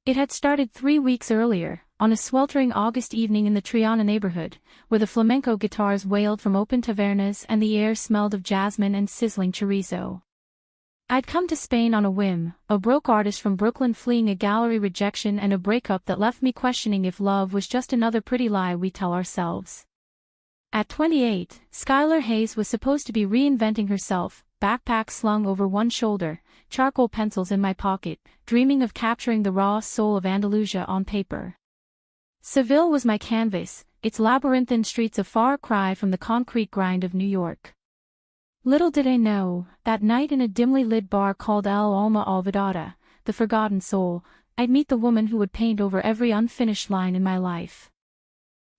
It had started 3 weeks earlier, on a sweltering August evening in the Triana neighborhood, where the flamenco guitars wailed from open tavernas and the air smelled of jasmine and sizzling chorizo. I'd come to Spain on a whim, a broke artist from Brooklyn fleeing a gallery rejection and a breakup that left me questioning if love was just another pretty lie we tell ourselves. At 28, Skylar Hayes was supposed to be reinventing herself, backpack slung over one shoulder, charcoal pencils in my pocket, dreaming of capturing the raw soul of Andalusia on paper. Seville was my canvas, its labyrinthine streets a far cry from the concrete grind of New York. Little did I know, that night in a dimly lit bar called El Alma Olvidada, the Forgotten Soul, I'd meet the woman who would paint over every unfinished line in my life.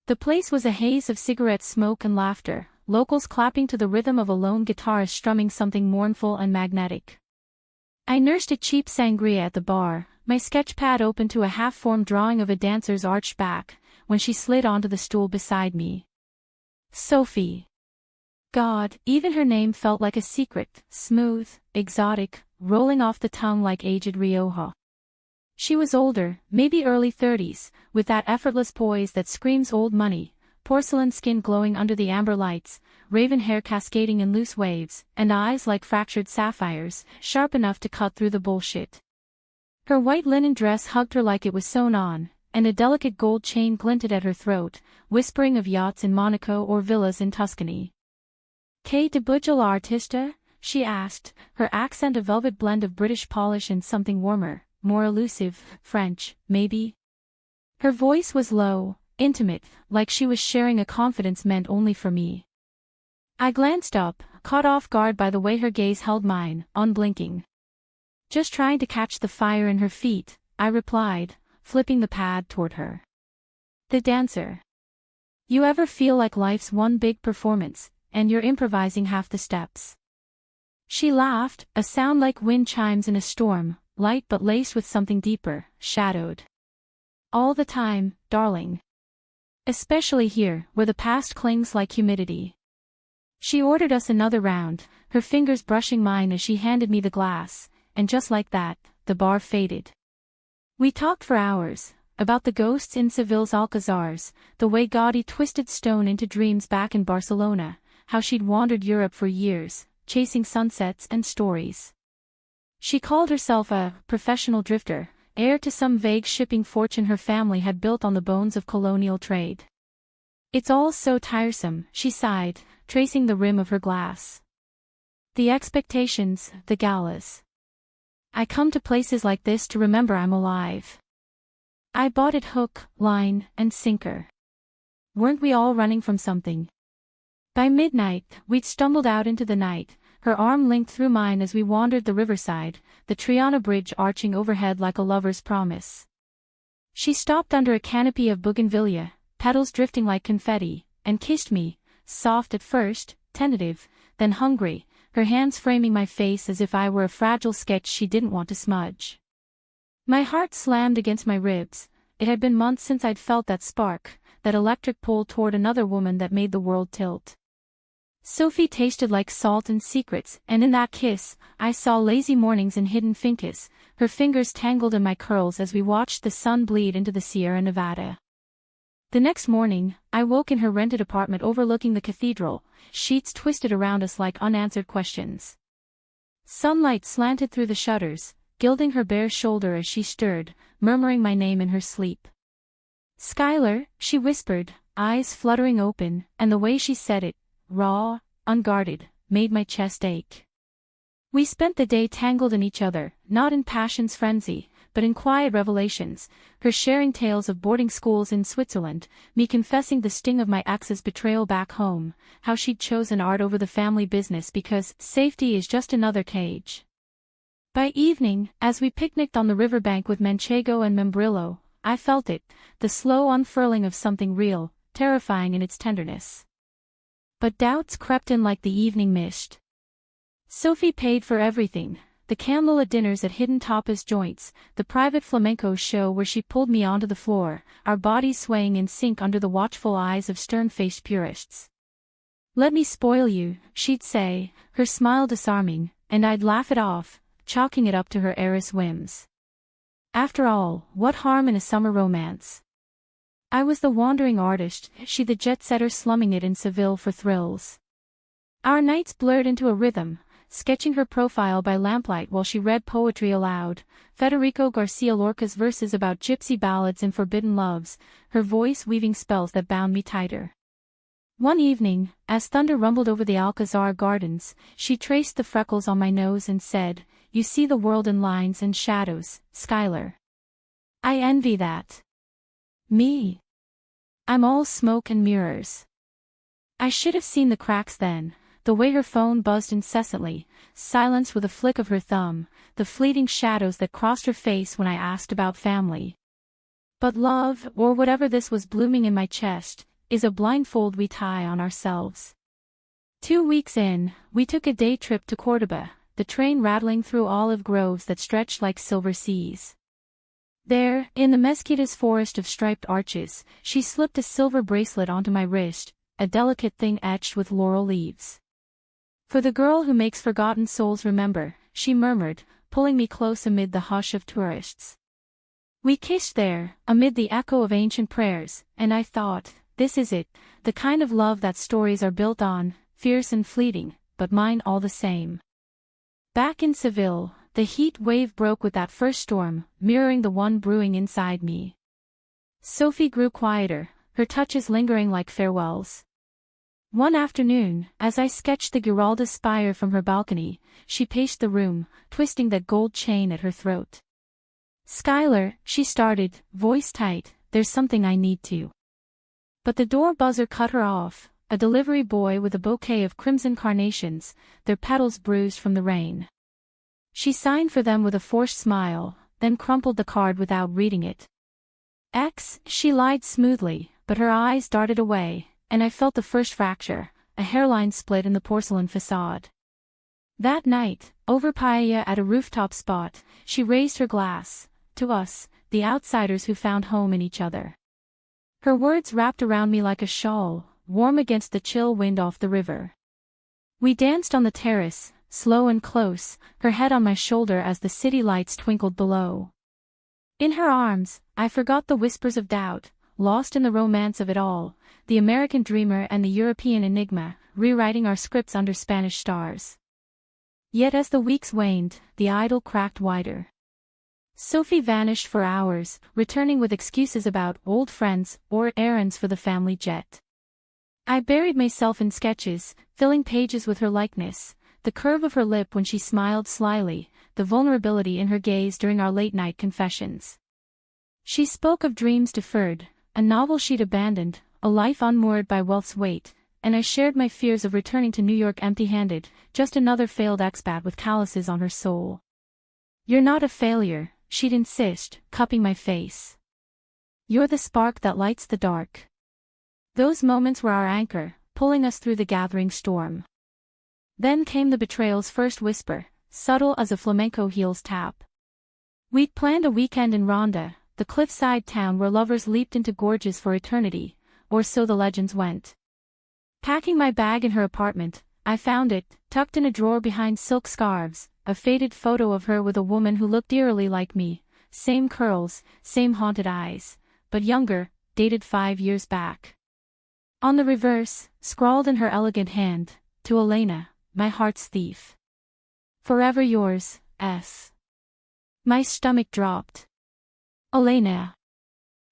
The place was a haze of cigarette smoke and laughter, locals clapping to the rhythm of a lone guitarist strumming something mournful and magnetic. I nursed a cheap sangria at the bar, my sketch pad open to a half-formed drawing of a dancer's arched back, when she slid onto the stool beside me. Sophie. God, even her name felt like a secret, smooth, exotic, rolling off the tongue like aged Rioja. She was older, maybe early 30s, with that effortless poise that screams old money, porcelain skin glowing under the amber lights, raven hair cascading in loose waves, and eyes like fractured sapphires, sharp enough to cut through the bullshit. Her white linen dress hugged her like it was sewn on, and a delicate gold chain glinted at her throat, whispering of yachts in Monaco or villas in Tuscany. "Que de bouge l'artiste?" she asked, her accent a velvet blend of British polish and something warmer, more elusive, French, maybe. Her voice was low, intimate, like she was sharing a confidence meant only for me. I glanced up, caught off guard by the way her gaze held mine, unblinking. "Just trying to catch the fire in her feet," I replied, flipping the pad toward her. "The dancer. You ever feel like life's one big performance, and you're improvising half the steps?" She laughed, a sound like wind chimes in a storm, light but laced with something deeper, shadowed. "All the time, darling. Especially here, where the past clings like humidity." She ordered us another round, her fingers brushing mine as she handed me the glass, and just like that, the bar faded. We talked for hours, about the ghosts in Seville's Alcazars, the way Gaudí twisted stone into dreams back in Barcelona, how she'd wandered Europe for years, chasing sunsets and stories. She called herself a professional drifter, heir to some vague shipping fortune her family had built on the bones of colonial trade. "It's all so tiresome," she sighed, tracing the rim of her glass. "The expectations, the galas. I come to places like this to remember I'm alive." I bought it hook, line, and sinker. Weren't we all running from something? By midnight, we'd stumbled out into the night, her arm linked through mine as we wandered the riverside, the Triana Bridge arching overhead like a lover's promise. She stopped under a canopy of bougainvillea, petals drifting like confetti, and kissed me, soft at first, tentative, then hungry, her hands framing my face as if I were a fragile sketch she didn't want to smudge. My heart slammed against my ribs. It had been months since I'd felt that spark, that electric pull toward another woman that made the world tilt. Sophie tasted like salt and secrets, and in that kiss, I saw lazy mornings and hidden fincas, her fingers tangled in my curls as we watched the sun bleed into the Sierra Nevada. The next morning, I woke in her rented apartment overlooking the cathedral, sheets twisted around us like unanswered questions. Sunlight slanted through the shutters, gilding her bare shoulder as she stirred, murmuring my name in her sleep. "Skylar," she whispered, eyes fluttering open, and the way she said it, raw, unguarded, made my chest ache. We spent the day tangled in each other, not in passion's frenzy, but in quiet revelations, her sharing tales of boarding schools in Switzerland, me confessing the sting of my ex's betrayal back home, how she'd chosen art over the family business because safety is just another cage. By evening, as we picnicked on the riverbank with Manchego and Membrillo, I felt it, the slow unfurling of something real, terrifying in its tenderness. But doubts crept in like the evening mist. Sophie paid for everything, the candlelit dinners at hidden tapas joints, the private flamenco show where she pulled me onto the floor, our bodies swaying in sync under the watchful eyes of stern-faced purists. "Let me spoil you," she'd say, her smile disarming, and I'd laugh it off, chalking it up to her heiress whims. After all, what harm in a summer romance? I was the wandering artist, she the jet-setter slumming it in Seville for thrills. Our nights blurred into a rhythm, sketching her profile by lamplight while she read poetry aloud, Federico Garcia Lorca's verses about gypsy ballads and forbidden loves, her voice weaving spells that bound me tighter. One evening, as thunder rumbled over the Alcazar gardens, she traced the freckles on my nose and said, "You see the world in lines and shadows, Skylar. I envy that. Me. I'm all smoke and mirrors." I should have seen the cracks then, the way her phone buzzed incessantly, silence with a flick of her thumb, the fleeting shadows that crossed her face when I asked about family. But love, or whatever this was blooming in my chest, is a blindfold we tie on ourselves. 2 weeks in, we took a day trip to Cordoba, the train rattling through olive groves that stretched like silver seas. There, in the Mesquita's forest of striped arches, she slipped a silver bracelet onto my wrist, a delicate thing etched with laurel leaves. "For the girl who makes forgotten souls remember," she murmured, pulling me close amid the hush of tourists. We kissed there, amid the echo of ancient prayers, and I thought, this is it, the kind of love that stories are built on, fierce and fleeting, but mine all the same. Back in Seville, the heat wave broke with that first storm, mirroring the one brewing inside me. Sophie grew quieter, her touches lingering like farewells. One afternoon, as I sketched the Giralda spire from her balcony, she paced the room, twisting that gold chain at her throat. "Skylar," she started, voice tight, "there's something I need to." But the door buzzer cut her off, a delivery boy with a bouquet of crimson carnations, their petals bruised from the rain. She signed for them with a forced smile, then crumpled the card without reading it. She lied smoothly, but her eyes darted away, and I felt the first fracture, a hairline split in the porcelain facade. That night, over paella at a rooftop spot, she raised her glass, to us, the outsiders who found home in each other. Her words wrapped around me like a shawl, warm against the chill wind off the river. We danced on the terrace, slow and close, her head on my shoulder as the city lights twinkled below. In her arms, I forgot the whispers of doubt, lost in the romance of it all, the American dreamer and the European enigma, rewriting our scripts under Spanish stars. Yet as the weeks waned, the idyll cracked wider. Sophie vanished for hours, returning with excuses about old friends or errands for the family jet. I buried myself in sketches, filling pages with her likeness, the curve of her lip when she smiled slyly, the vulnerability in her gaze during our late-night confessions. She spoke of dreams deferred, a novel she'd abandoned, a life unmoored by wealth's weight, and I shared my fears of returning to New York empty-handed, just another failed expat with calluses on her soul. "You're not a failure," she'd insist, cupping my face. "You're the spark that lights the dark." Those moments were our anchor, pulling us through the gathering storm. Then came the betrayal's first whisper, subtle as a flamenco heel's tap. We'd planned a weekend in Ronda, the cliffside town where lovers leaped into gorges for eternity, or so the legends went. Packing my bag in her apartment, I found it, tucked in a drawer behind silk scarves, a faded photo of her with a woman who looked eerily like me, same curls, same haunted eyes, but younger, dated 5 years back. On the reverse, scrawled in her elegant hand, "To Elena, my heart's thief. Forever yours, S." My stomach dropped. Elena.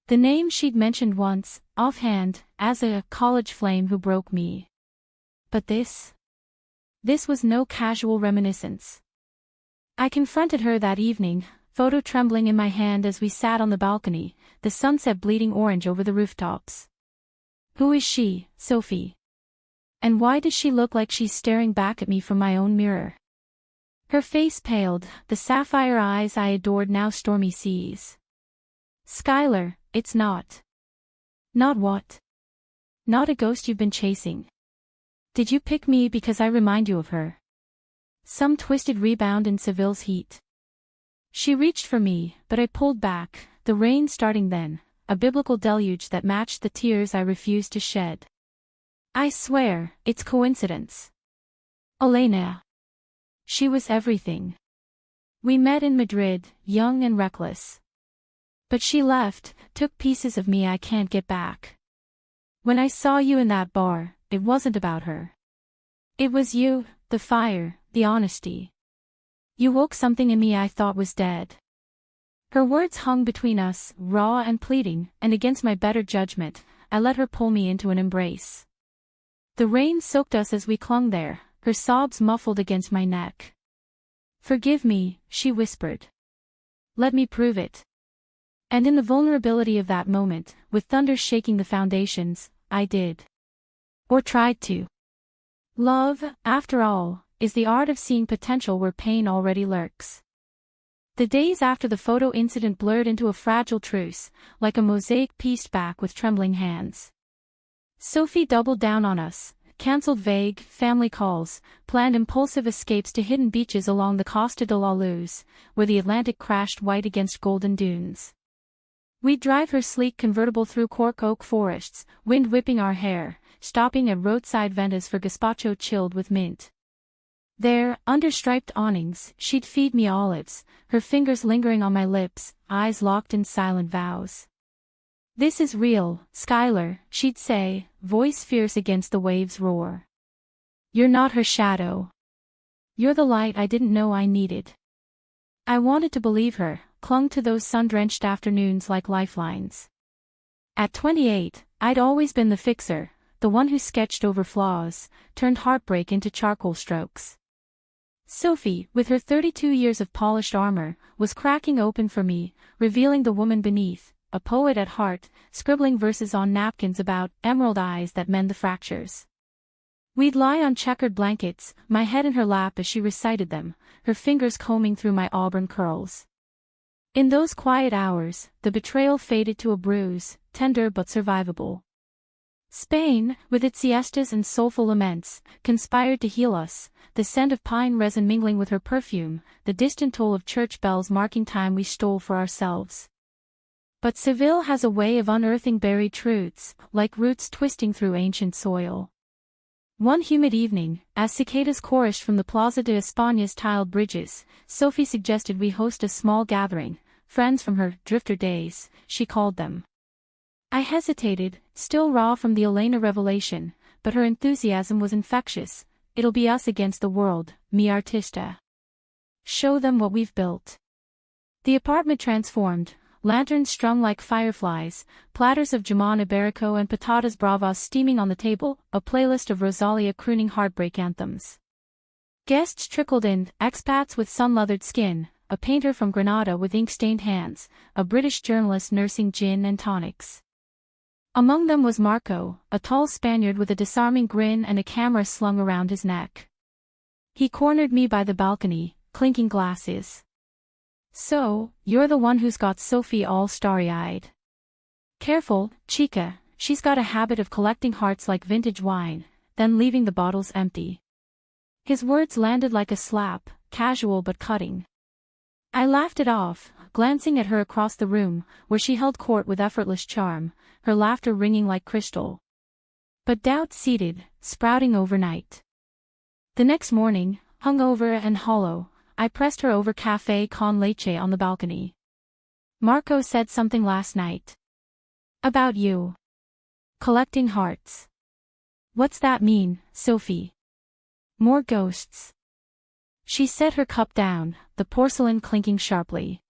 The name she'd mentioned once, offhand, as a college flame who broke me. But this? This was no casual reminiscence. I confronted her that evening, photo trembling in my hand as we sat on the balcony, the sunset bleeding orange over the rooftops. Who is she, Sophie? And why does she look like she's staring back at me from my own mirror? Her face paled, the sapphire eyes I adored now stormy seas. "Skylar, it's not." "Not what?" "Not a ghost you've been chasing. Did you pick me because I remind you of her? Some twisted rebound in Seville's heat?" She reached for me, but I pulled back, the rain starting then, a biblical deluge that matched the tears I refused to shed. "I swear, it's coincidence." Elena. She was everything. We met in Madrid, young and reckless. But she left, took pieces of me I can't get back. When I saw you in that bar, it wasn't about her. It was you, the fire, the honesty. You woke something in me I thought was dead. Her words hung between us, raw and pleading, and against my better judgment, I let her pull me into an embrace. The rain soaked us as we clung there, her sobs muffled against my neck. "Forgive me," she whispered. "Let me prove it." And in the vulnerability of that moment, with thunder shaking the foundations, I did. Or tried to. Love, after all, is the art of seeing potential where pain already lurks. The days after the photo incident blurred into a fragile truce, like a mosaic pieced back with trembling hands. Sophie doubled down on us, cancelled vague, family calls, planned impulsive escapes to hidden beaches along the Costa de la Luz, where the Atlantic crashed white against golden dunes. We'd drive her sleek convertible through cork oak forests, wind whipping our hair, stopping at roadside ventas for gazpacho chilled with mint. There, under striped awnings, she'd feed me olives, her fingers lingering on my lips, eyes locked in silent vows. "This is real, Skylar," she'd say, voice fierce against the waves' roar. "You're not her shadow. You're the light I didn't know I needed." I wanted to believe her, clung to those sun-drenched afternoons like lifelines. At 28, I'd always been the fixer, the one who sketched over flaws, turned heartbreak into charcoal strokes. Sophie, with her 32 years of polished armor, was cracking open for me, revealing the woman beneath, a poet at heart, scribbling verses on napkins about emerald eyes that mend the fractures. We'd lie on checkered blankets, my head in her lap as she recited them, her fingers combing through my auburn curls. In those quiet hours, the betrayal faded to a bruise, tender but survivable. Spain, with its siestas and soulful laments, conspired to heal us, the scent of pine resin mingling with her perfume, the distant toll of church bells marking time we stole for ourselves. But Seville has a way of unearthing buried truths, like roots twisting through ancient soil. One humid evening, as cicadas chorused from the Plaza de España's tiled bridges, Sophie suggested we host a small gathering, friends from her drifter days, she called them. I hesitated, still raw from the Elena revelation, but her enthusiasm was infectious. "It'll be us against the world, mi artista. Show them what we've built." The apartment transformed, lanterns strung like fireflies, platters of jamon iberico and patatas bravas steaming on the table, a playlist of Rosalia crooning heartbreak anthems. Guests trickled in, expats with sun-leathered skin, a painter from Granada with ink-stained hands, a British journalist nursing gin and tonics. Among them was Marco, a tall Spaniard with a disarming grin and a camera slung around his neck. He cornered me by the balcony, clinking glasses. "So, you're the one who's got Sophie all starry-eyed. Careful, chica, she's got a habit of collecting hearts like vintage wine, then leaving the bottles empty." His words landed like a slap, casual but cutting. I laughed it off, glancing at her across the room, where she held court with effortless charm, her laughter ringing like crystal. But doubt seeded, sprouting overnight. The next morning, hungover and hollow, I pressed her over café con leche on the balcony. "Marco said something last night. About you. Collecting hearts. What's that mean, Sophie? More ghosts?" She set her cup down, the porcelain clinking sharply.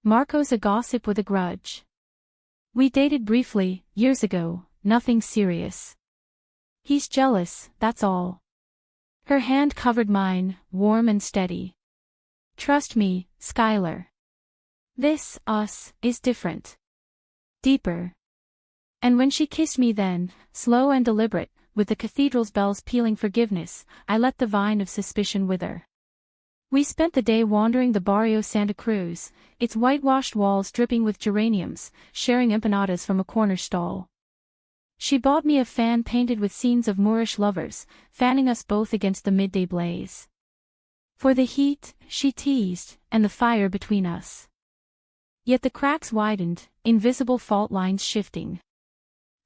"Marco's a gossip with a grudge. We dated briefly, years ago, nothing serious. He's jealous, that's all." Her hand covered mine, warm and steady. "Trust me, Skylar. This, us, is different. Deeper." And when she kissed me then, slow and deliberate, with the cathedral's bells pealing forgiveness, I let the vine of suspicion wither. We spent the day wandering the Barrio Santa Cruz, its whitewashed walls dripping with geraniums, sharing empanadas from a corner stall. She bought me a fan painted with scenes of Moorish lovers, fanning us both against the midday blaze. For the heat, she teased, and the fire between us. Yet the cracks widened, invisible fault lines shifting.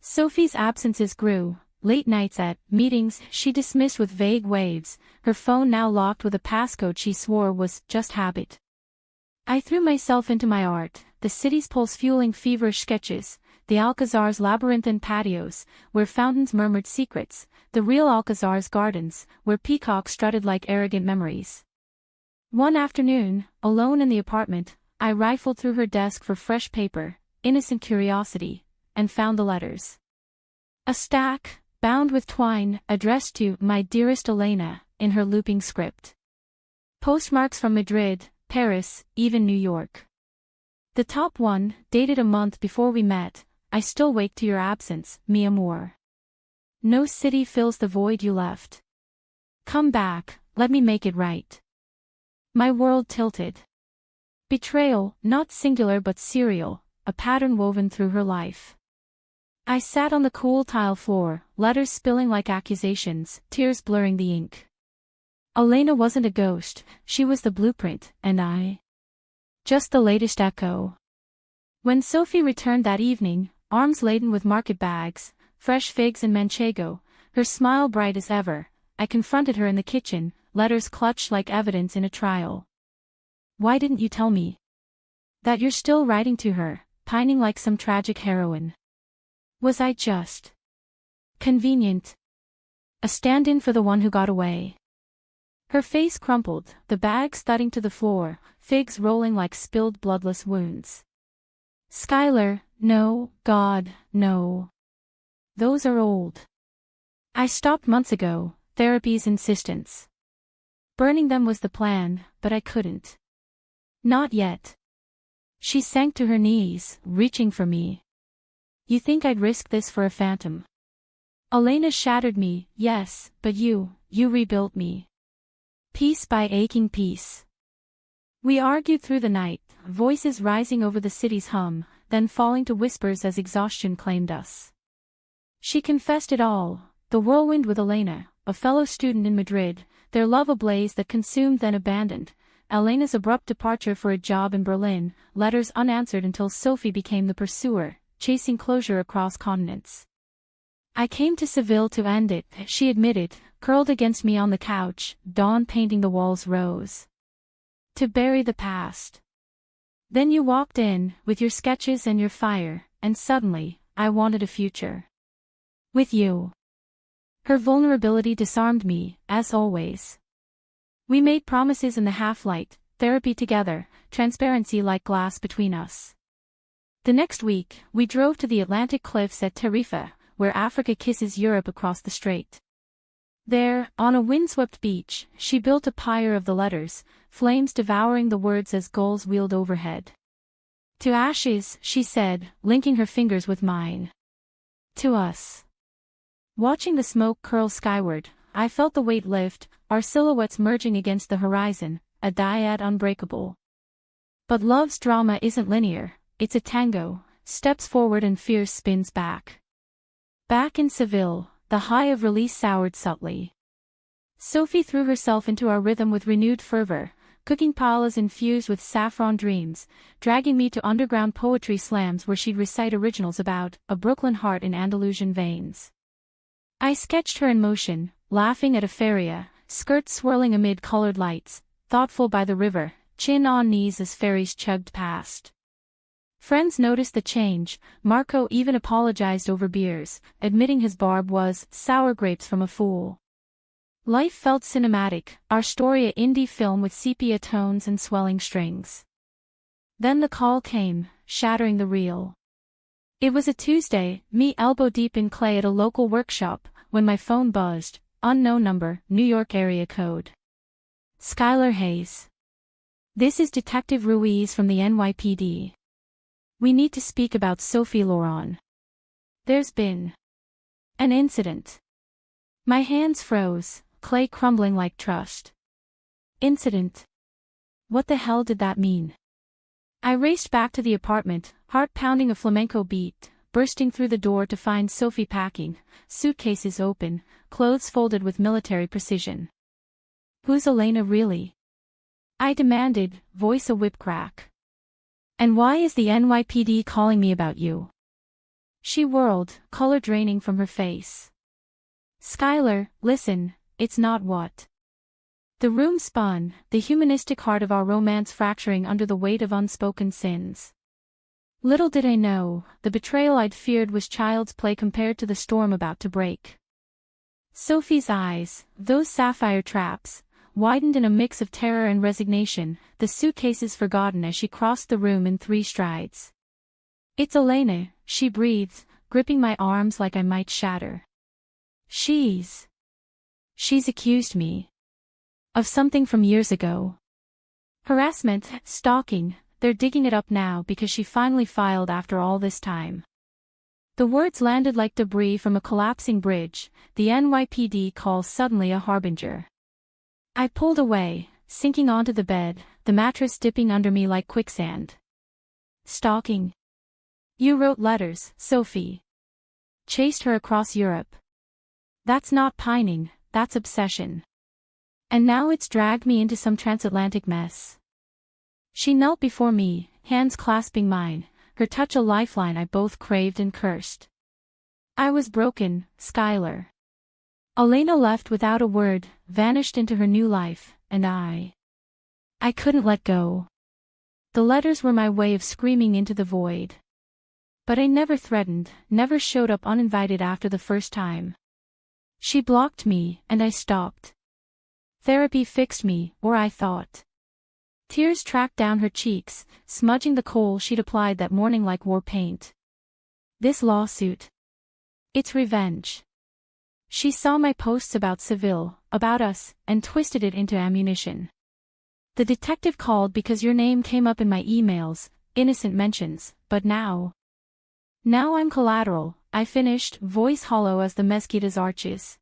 Sophie's absences grew. Late nights at meetings she dismissed with vague waves, her phone now locked with a passcode she swore was just habit. I threw myself into my art, the city's pulse-fueling feverish sketches, the Alcazar's labyrinthine patios, where fountains murmured secrets, the real Alcazar's gardens, where peacocks strutted like arrogant memories. One afternoon, alone in the apartment, I rifled through her desk for fresh paper, innocent curiosity, and found the letters. A stack, bound with twine, addressed to "My dearest Elena," in her looping script. Postmarks from Madrid, Paris, even New York. The top one, dated a month before we met: "I still wake to your absence, mi amor. No city fills the void you left. Come back, let me make it right." My world tilted. Betrayal, not singular but serial, a pattern woven through her life. I sat on the cool tile floor, letters spilling like accusations, tears blurring the ink. Elena wasn't a ghost, she was the blueprint, and I, just the latest echo. When Sophie returned that evening, arms laden with market bags, fresh figs and manchego, her smile bright as ever, I confronted her in the kitchen, letters clutched like evidence in a trial. "Why didn't you tell me that you're still writing to her, pining like some tragic heroine? Was I just convenient? A stand-in for the one who got away?" Her face crumpled, the bags thudding to the floor, figs rolling like spilled bloodless wounds. "Skylar, no, God, no. Those are old. I stopped months ago, therapy's insistence. Burning them was the plan, but I couldn't. Not yet." She sank to her knees, reaching for me. "You think I'd risk this for a phantom? Elena shattered me, yes, but you rebuilt me. Piece by aching piece." We argued through the night, voices rising over the city's hum, then falling to whispers as exhaustion claimed us. She confessed it all, the whirlwind with Elena, a fellow student in Madrid, their love ablaze that consumed then abandoned, Elena's abrupt departure for a job in Berlin, letters unanswered until Sophie became the pursuer, chasing closure across continents. "I came to Seville to end it," she admitted, curled against me on the couch, dawn painting the walls rose. "To bury the past. Then you walked in, with your sketches and your fire, and suddenly, I wanted a future. With you." Her vulnerability disarmed me, as always. We made promises in the half-light, therapy together, transparency like glass between us. The next week, we drove to the Atlantic cliffs at Tarifa, where Africa kisses Europe across the strait. There, on a windswept beach, she built a pyre of the letters, flames devouring the words as gulls wheeled overhead. "To ashes," she said, linking her fingers with mine. "To us." Watching the smoke curl skyward, I felt the weight lift, our silhouettes merging against the horizon, a dyad unbreakable. But love's drama isn't linear, it's a tango, steps forward and fierce spins back. Back in Seville, the high of release soured subtly. Sophie threw herself into our rhythm with renewed fervor, cooking paellas infused with saffron dreams, dragging me to underground poetry slams where she'd recite originals about a Brooklyn heart in Andalusian veins. I sketched her in motion, laughing at a feria, skirts swirling amid colored lights, thoughtful by the river, chin on knees as ferries chugged past. Friends noticed the change, Marco even apologized over beers, admitting his barb was sour grapes from a fool. Life felt cinematic, our story a indie film with sepia tones and swelling strings. Then the call came, shattering the reel. It was a Tuesday, me elbow-deep in clay at a local workshop, when my phone buzzed, unknown number, New York area code. "Skylar Hayes. This is Detective Ruiz from the NYPD. We need to speak about Sophie Laurent. There's been an incident." My hands froze, clay crumbling like trust. Incident? What the hell did that mean? I raced back to the apartment, heart pounding a flamenco beat, bursting through the door to find Sophie packing, suitcases open, clothes folded with military precision. "Who's Elena really?" I demanded, voice a whip crack. "And why is the NYPD calling me about you?" She whirled, color draining from her face. "Skylar, listen, it's not what." The room spun, the humanistic heart of our romance fracturing under the weight of unspoken sins. Little did I know, the betrayal I'd feared was child's play compared to the storm about to break. Sophie's eyes, those sapphire traps, widened in a mix of terror and resignation, the suitcases forgotten as she crossed the room in 3 strides. "It's Elena," she breathed, gripping my arms like I might shatter. She's accused me of something from years ago. Harassment, stalking, they're digging it up now because she finally filed after all this time. The words landed like debris from a collapsing bridge, the NYPD call suddenly a harbinger. I pulled away, sinking onto the bed, the mattress dipping under me like quicksand. Stalking? You wrote letters, Sophie. Chased her across Europe. That's not pining, that's obsession. And now it's dragged me into some transatlantic mess. She knelt before me, hands clasping mine, her touch a lifeline I both craved and cursed. I was broken, Skylar. Elena left without a word, vanished into her new life, and I couldn't let go. The letters were my way of screaming into the void. But I never threatened, never showed up uninvited after the first time. She blocked me, and I stopped. Therapy fixed me, or I thought. Tears tracked down her cheeks, smudging the kohl she'd applied that morning like war paint. This lawsuit. It's revenge. She saw my posts about Seville, about us, and twisted it into ammunition. The detective called because your name came up in my emails, innocent mentions, but now I'm collateral, I finished, voice hollow as the mezquita's arches.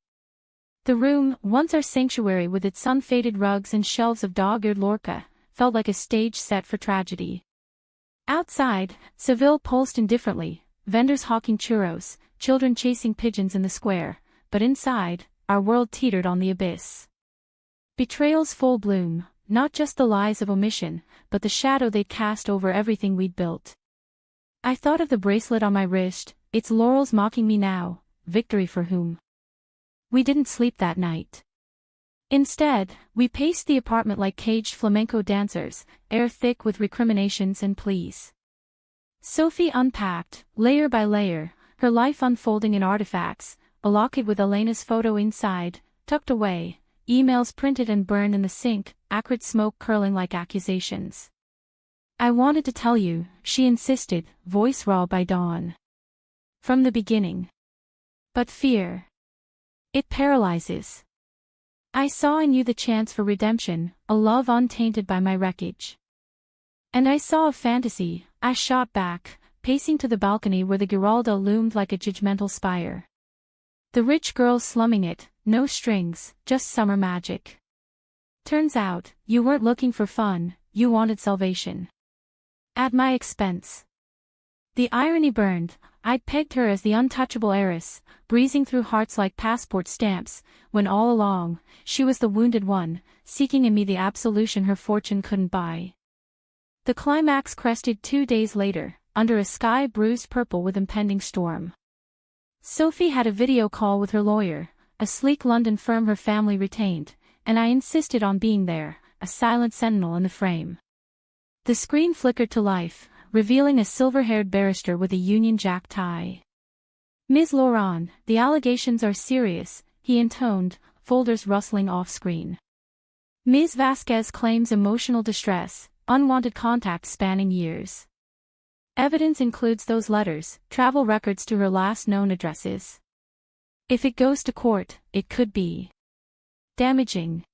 The room, once our sanctuary with its sun-faded rugs and shelves of dog-eared Lorca, felt like a stage set for tragedy. Outside, Seville pulsed indifferently, vendors hawking churros, children chasing pigeons in the square, but inside, our world teetered on the abyss. Betrayal's full bloom, not just the lies of omission, but the shadow they'd cast over everything we'd built. I thought of the bracelet on my wrist, its laurels mocking me now, victory for whom? We didn't sleep that night. Instead, we paced the apartment like caged flamenco dancers, air thick with recriminations and pleas. Sophie unpacked, layer by layer, her life unfolding in artifacts, a locket with Elena's photo inside, tucked away, emails printed and burned in the sink, acrid smoke curling like accusations. "I wanted to tell you," she insisted, voice raw by dawn. "From the beginning. But fear. It paralyzes. I saw in you the chance for redemption, a love untainted by my wreckage. And I saw a fantasy," I shot back, pacing to the balcony where the Giralda loomed like a judgmental spire. The rich girls slumming it, no strings, just summer magic. Turns out, you weren't looking for fun, you wanted salvation. At my expense. The irony burned. I'd pegged her as the untouchable heiress, breezing through hearts like passport stamps, when all along, she was the wounded one, seeking in me the absolution her fortune couldn't buy. The climax crested 2 days later, under a sky bruised purple with impending storm. Sophie had a video call with her lawyer, a sleek London firm her family retained, and I insisted on being there, a silent sentinel in the frame. The screen flickered to life, revealing a silver-haired barrister with a Union Jack tie. "Ms. Laurent, the allegations are serious," he intoned, folders rustling off-screen. "Ms. Vasquez claims emotional distress, unwanted contact spanning years. Evidence includes those letters, travel records to her last known addresses. If it goes to court, it could be damaging."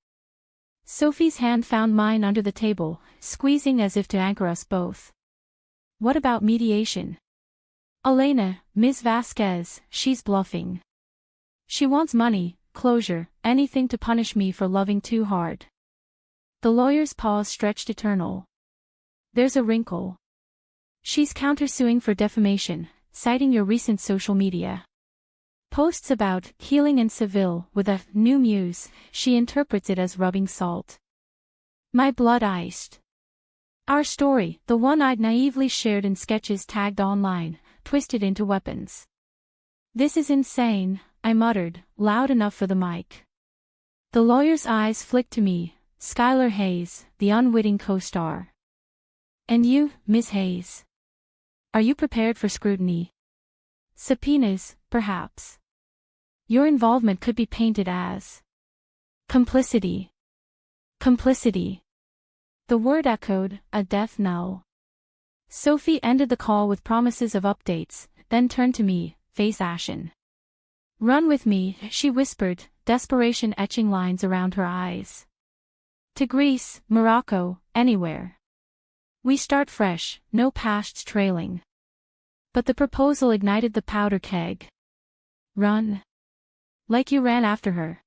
Sophie's hand found mine under the table, squeezing as if to anchor us both. "What about mediation?" "Elena, Ms. Vasquez, she's bluffing. She wants money, closure, anything to punish me for loving too hard." The lawyer's pause stretched eternal. "There's a wrinkle. She's countersuing for defamation, citing your recent social media posts about healing in Seville with a new muse. She interprets it as rubbing salt." My blood iced. Our story, the one I'd naively shared in sketches tagged online, twisted into weapons. "This is insane," I muttered, loud enough for the mic. The lawyer's eyes flicked to me, Skylar Hayes, the unwitting co-star. "And you, Miss Hayes?" Are you prepared for scrutiny? Subpoenas, perhaps. Your involvement could be painted as complicity. Complicity. The word echoed, a death knell. Sophie ended the call with promises of updates, then turned to me, face ashen. Run with me, she whispered, desperation etching lines around her eyes. To Greece, Morocco, anywhere. We start fresh, no pasts trailing. But the proposal ignited the powder keg. Run. Like you ran after her.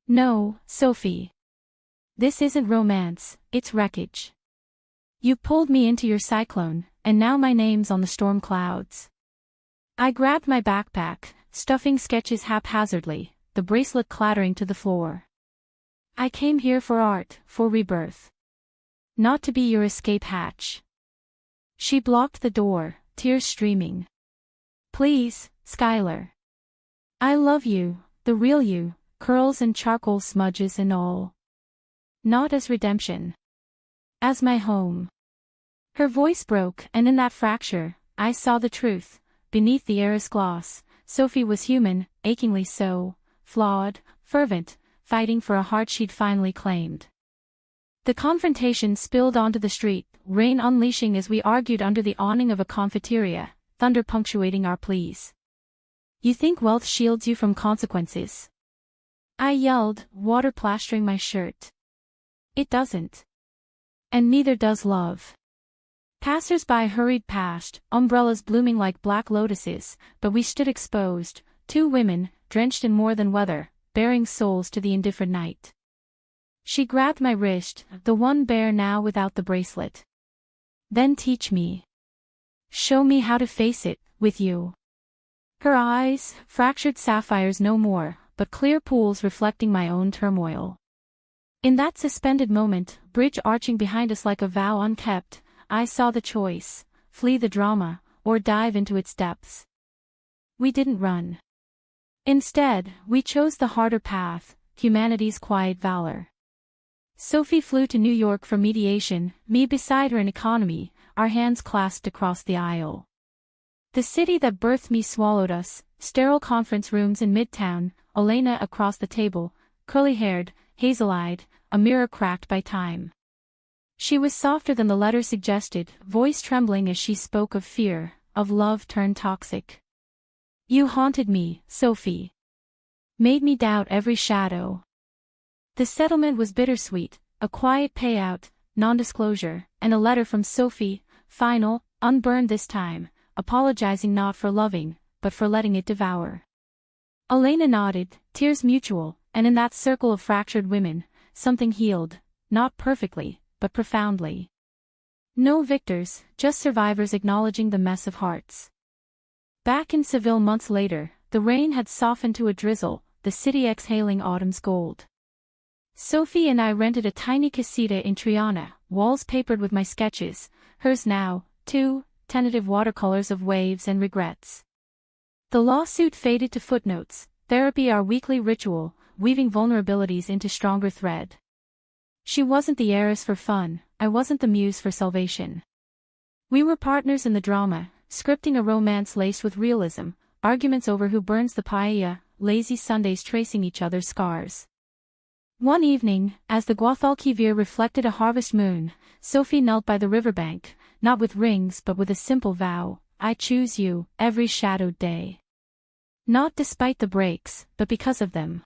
No, Sophie. This isn't romance, it's wreckage. You pulled me into your cyclone, and now my name's on the storm clouds. I grabbed my backpack, stuffing sketches haphazardly, the bracelet clattering to the floor. I came here for art, for rebirth. Not to be your escape hatch. She blocked the door, tears streaming. Please, Skylar. I love you, the real you, curls and charcoal smudges and all. Not as redemption. As my home. Her voice broke, and in that fracture, I saw the truth. Beneath the Heiress gloss, Sophie was human, achingly so, flawed, fervent, fighting for a heart she'd finally claimed. The confrontation spilled onto the street, rain unleashing as we argued under the awning of a confiteria, thunder punctuating our pleas. You think wealth shields you from consequences? I yelled, water plastering my shirt. It doesn't. And neither does love. Passers-by hurried past, umbrellas blooming like black lotuses, but we stood exposed, two women, drenched in more than weather, bearing souls to the indifferent night. She grabbed my wrist, the one bare now without the bracelet. Then teach me. Show me how to face it, with you. Her eyes, fractured sapphires no more, but clear pools reflecting my own turmoil. In that suspended moment, bridge arching behind us like a vow unkept, I saw the choice, flee the drama, or dive into its depths. We didn't run. Instead, we chose the harder path, humanity's quiet valor. Sophie flew to New York for mediation, me beside her in economy, our hands clasped across the aisle. The city that birthed me swallowed us, sterile conference rooms in Midtown, Elena across the table, curly-haired, hazel-eyed, a mirror cracked by time. She was softer than the letter suggested, voice trembling as she spoke of fear, of love turned toxic. You haunted me, Sophie. Made me doubt every shadow. The settlement was bittersweet, a quiet payout, non-disclosure, and a letter from Sophie, final, unburned this time, apologizing not for loving, but for letting it devour. Elena nodded, tears mutual, and in that circle of fractured women, something healed, not perfectly, but profoundly. No victors, just survivors acknowledging the mess of hearts. Back in Seville months later, the rain had softened to a drizzle, the city exhaling autumn's gold. Sophie and I rented a tiny casita in Triana, walls papered with my sketches, hers now, too, tentative watercolors of waves and regrets. The lawsuit faded to footnotes, therapy our weekly ritual, weaving vulnerabilities into stronger thread. She wasn't the heiress for fun, I wasn't the muse for salvation. We were partners in the drama, scripting a romance laced with realism, arguments over who burns the paella, lazy Sundays tracing each other's scars. One evening, as the Guadalquivir reflected a harvest moon, Sophie knelt by the riverbank, not with rings but with a simple vow, I choose you, every shadowed day. Not despite the breaks, but because of them.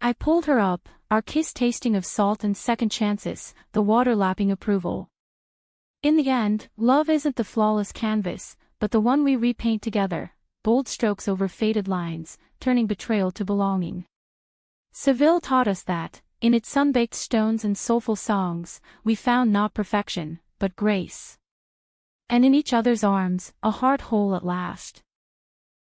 I pulled her up, our kiss tasting of salt and second chances, the water lapping approval. In the end, love isn't the flawless canvas, but the one we repaint together, bold strokes over faded lines, turning betrayal to belonging. Seville taught us that, in its sun-baked stones and soulful songs, we found not perfection, but grace. And in each other's arms, a heart whole at last.